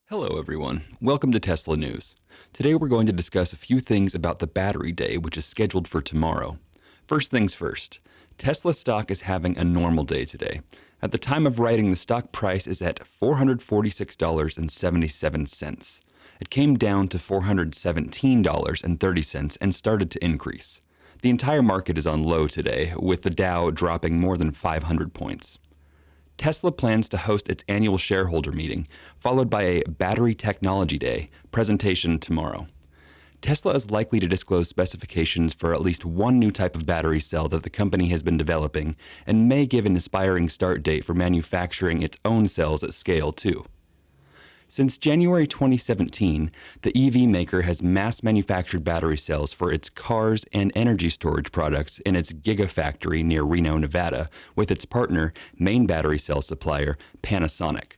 Hello everyone, welcome to Tesla News. Today we're going to discuss a few things about the Battery Day, which is scheduled for tomorrow. First things first, Tesla stock is having a normal day today. At the time of writing, the stock price is at $446.77. It came down to $417.30 and started to increase. The entire market is on low today, with the Dow dropping more than 500 points. Tesla plans to host its annual shareholder meeting, followed by a Battery Technology Day presentation tomorrow. Tesla is likely to disclose specifications for at least one new type of battery cell that the company has been developing and may give an aspiring start date for manufacturing its own cells at scale, too. Since January 2017, the EV maker has mass-manufactured battery cells for its cars and energy storage products in its Gigafactory near Reno, Nevada, with its partner, main battery cell supplier, Panasonic.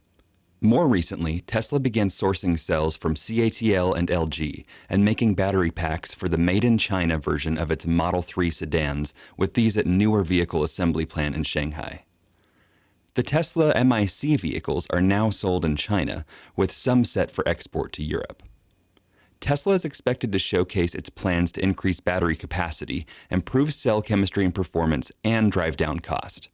More recently, Tesla began sourcing cells from CATL and LG and making battery packs for the made-in-China version of its Model 3 sedans, with these at newer vehicle assembly plant in Shanghai. The Tesla MIC vehicles are now sold in China, with some set for export to Europe. Tesla is expected to showcase its plans to increase battery capacity, improve cell chemistry and performance, and drive down cost.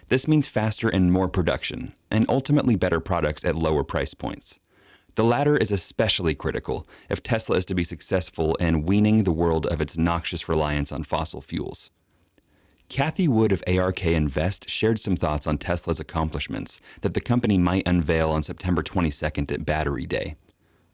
This means faster and more production, and ultimately better products at lower price points. The latter is especially critical if Tesla is to be successful in weaning the world of its noxious reliance on fossil fuels. Kathy Wood of ARK Invest shared some thoughts on Tesla's accomplishments that the company might unveil on September 22nd at Battery Day.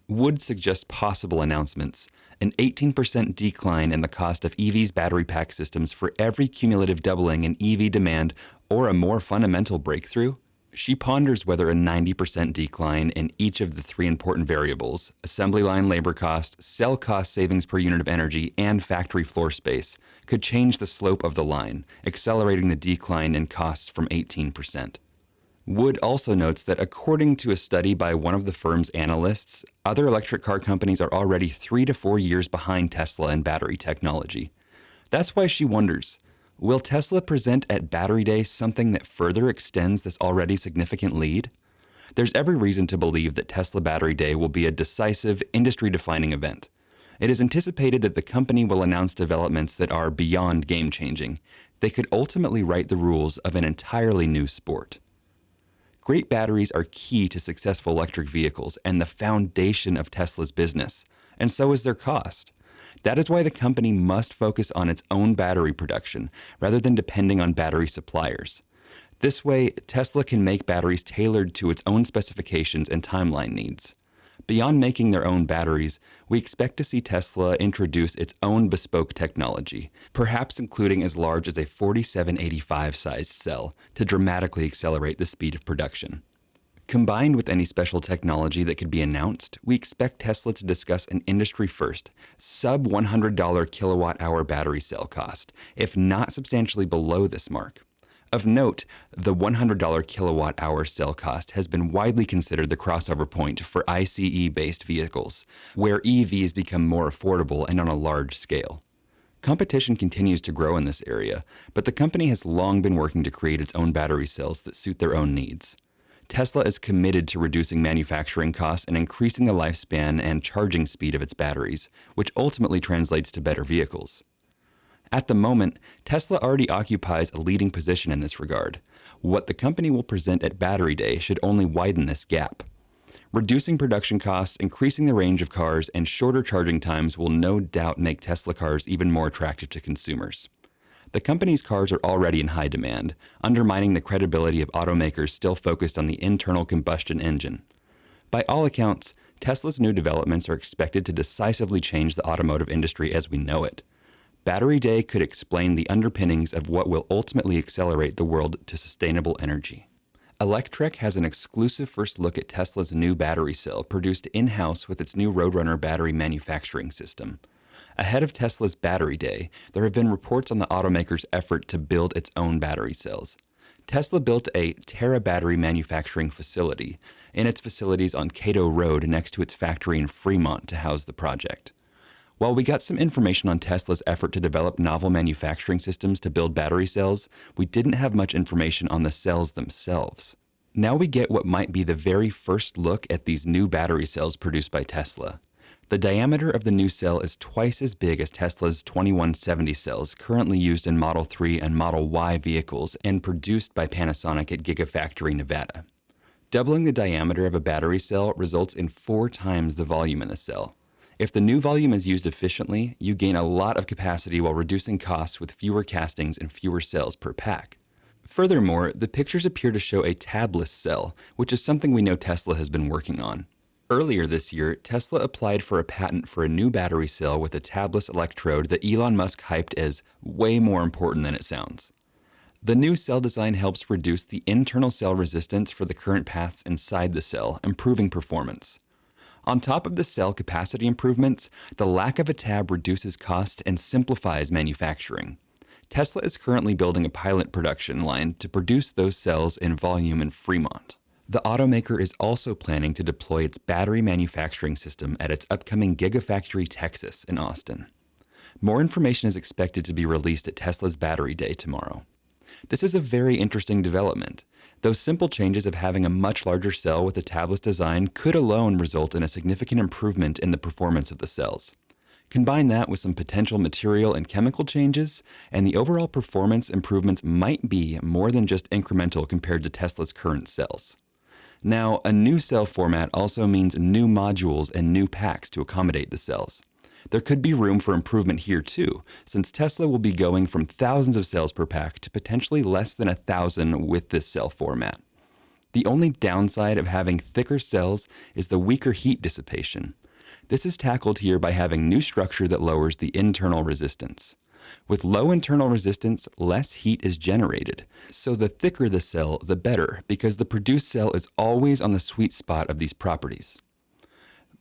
Wood suggests possible announcements: an 18% decline in the cost of EV's battery pack systems for every cumulative doubling in EV demand, or a more fundamental breakthrough. She ponders whether a 90% decline in each of the three important variables, assembly line labor cost, cell cost savings per unit of energy, and factory floor space, could change the slope of the line, accelerating the decline in costs from 18%. Wood also notes that according to a study by one of the firm's analysts, other electric car companies are already 3 to 4 years behind Tesla in battery technology. That's why she wonders, will Tesla present at Battery Day something that further extends this already significant lead? There's every reason to believe that Tesla Battery Day will be a decisive, industry-defining event. It is anticipated that the company will announce developments that are beyond game-changing. They could ultimately write the rules of an entirely new sport. Great batteries are key to successful electric vehicles and the foundation of Tesla's business, and so is their cost. That is why the company must focus on its own battery production rather than depending on battery suppliers. This way, Tesla can make batteries tailored to its own specifications and timeline needs. Beyond making their own batteries, we expect to see Tesla introduce its own bespoke technology, perhaps including as large as a 4785-sized cell, to dramatically accelerate the speed of production. Combined with any special technology that could be announced, we expect Tesla to discuss an industry-first, sub-$100 kilowatt-hour battery cell cost, if not substantially below this mark. Of note, the $100 kilowatt-hour cell cost has been widely considered the crossover point for ICE-based vehicles, where EVs become more affordable and on a large scale. Competition continues to grow in this area, but the company has long been working to create its own battery cells that suit their own needs. Tesla is committed to reducing manufacturing costs and increasing the lifespan and charging speed of its batteries, which ultimately translates to better vehicles. At the moment, Tesla already occupies a leading position in this regard. What the company will present at Battery Day should only widen this gap. Reducing production costs, increasing the range of cars, and shorter charging times will no doubt make Tesla cars even more attractive to consumers. The company's cars are already in high demand, undermining the credibility of automakers still focused on the internal combustion engine. By all accounts, Tesla's new developments are expected to decisively change the automotive industry as we know it. Battery Day could explain the underpinnings of what will ultimately accelerate the world to sustainable energy. Electrek has an exclusive first look at Tesla's new battery cell produced in-house with its new Roadrunner battery manufacturing system. Ahead of Tesla's Battery Day, there have been reports on the automaker's effort to build its own battery cells. Tesla built a Terra battery manufacturing facility in its facilities on Cato Road next to its factory in Fremont to house the project. While we got some information on Tesla's effort to develop novel manufacturing systems to build battery cells, we didn't have much information on the cells themselves. Now we get what might be the very first look at these new battery cells produced by Tesla. The diameter of the new cell is twice as big as Tesla's 2170 cells currently used in Model 3 and Model Y vehicles and produced by Panasonic at Gigafactory, Nevada. Doubling the diameter of a battery cell results in 4 times the volume in the cell. If the new volume is used efficiently, you gain a lot of capacity while reducing costs with fewer castings and fewer cells per pack. Furthermore, the pictures appear to show a tabless cell, which is something we know Tesla has been working on. Earlier this year, Tesla applied for a patent for a new battery cell with a tabless electrode that Elon Musk hyped as way more important than it sounds. The new cell design helps reduce the internal cell resistance for the current paths inside the cell, improving performance. On top of the cell capacity improvements, the lack of a tab reduces cost and simplifies manufacturing. Tesla is currently building a pilot production line to produce those cells in volume in Fremont. The automaker is also planning to deploy its battery manufacturing system at its upcoming Gigafactory Texas in Austin. More information is expected to be released at Tesla's Battery Day tomorrow. This is a very interesting development. Those simple changes of having a much larger cell with a tabless design could alone result in a significant improvement in the performance of the cells. Combine that with some potential material and chemical changes, and the overall performance improvements might be more than just incremental compared to Tesla's current cells. Now, a new cell format also means new modules and new packs to accommodate the cells. There could be room for improvement here too, since Tesla will be going from thousands of cells per pack to potentially less than 1,000 with this cell format. The only downside of having thicker cells is the weaker heat dissipation. This is tackled here by having new structure that lowers the internal resistance. With low internal resistance, less heat is generated. So the thicker the cell, the better, because the produced cell is always on the sweet spot of these properties.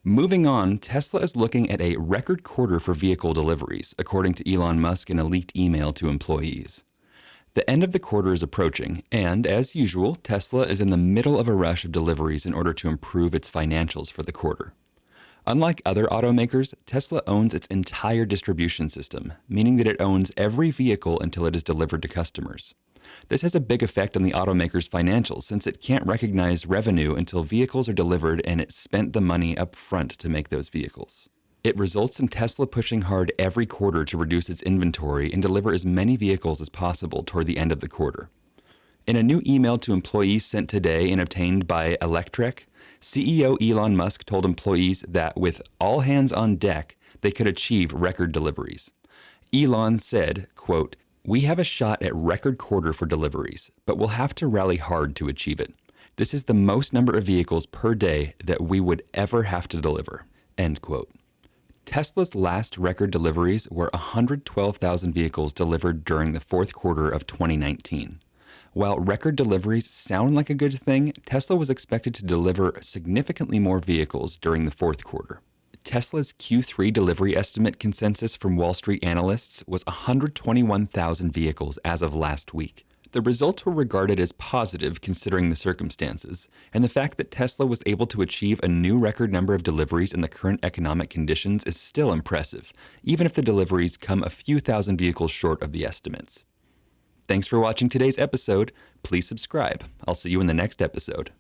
Moving on, Tesla is looking at a record quarter for vehicle deliveries, according to Elon Musk in a leaked email to employees. The end of the quarter is approaching, and as usual, Tesla is in the middle of a rush of deliveries in order to improve its financials for the quarter. Unlike other automakers, Tesla owns its entire distribution system, meaning that it owns every vehicle until it is delivered to customers. This has a big effect on the automaker's financials since it can't recognize revenue until vehicles are delivered and it spent the money up front to make those vehicles. It results in Tesla pushing hard every quarter to reduce its inventory and deliver as many vehicles as possible toward the end of the quarter. In a new email to employees sent today and obtained by Electrek, CEO Elon Musk told employees that with all hands on deck, they could achieve record deliveries. Elon said, quote, "We have a shot at record quarter for deliveries, but we'll have to rally hard to achieve it. This is the most number of vehicles per day that we would ever have to deliver." End quote. Tesla's last record deliveries were 112,000 vehicles delivered during the fourth quarter of 2019. While record deliveries sound like a good thing, Tesla was expected to deliver significantly more vehicles during the fourth quarter. Tesla's Q3 delivery estimate consensus from Wall Street analysts was 121,000 vehicles as of last week. The results were regarded as positive considering the circumstances, and the fact that Tesla was able to achieve a new record number of deliveries in the current economic conditions is still impressive, even if the deliveries come a few thousand vehicles short of the estimates. Thanks for watching today's episode. Please subscribe. I'll see you in the next episode.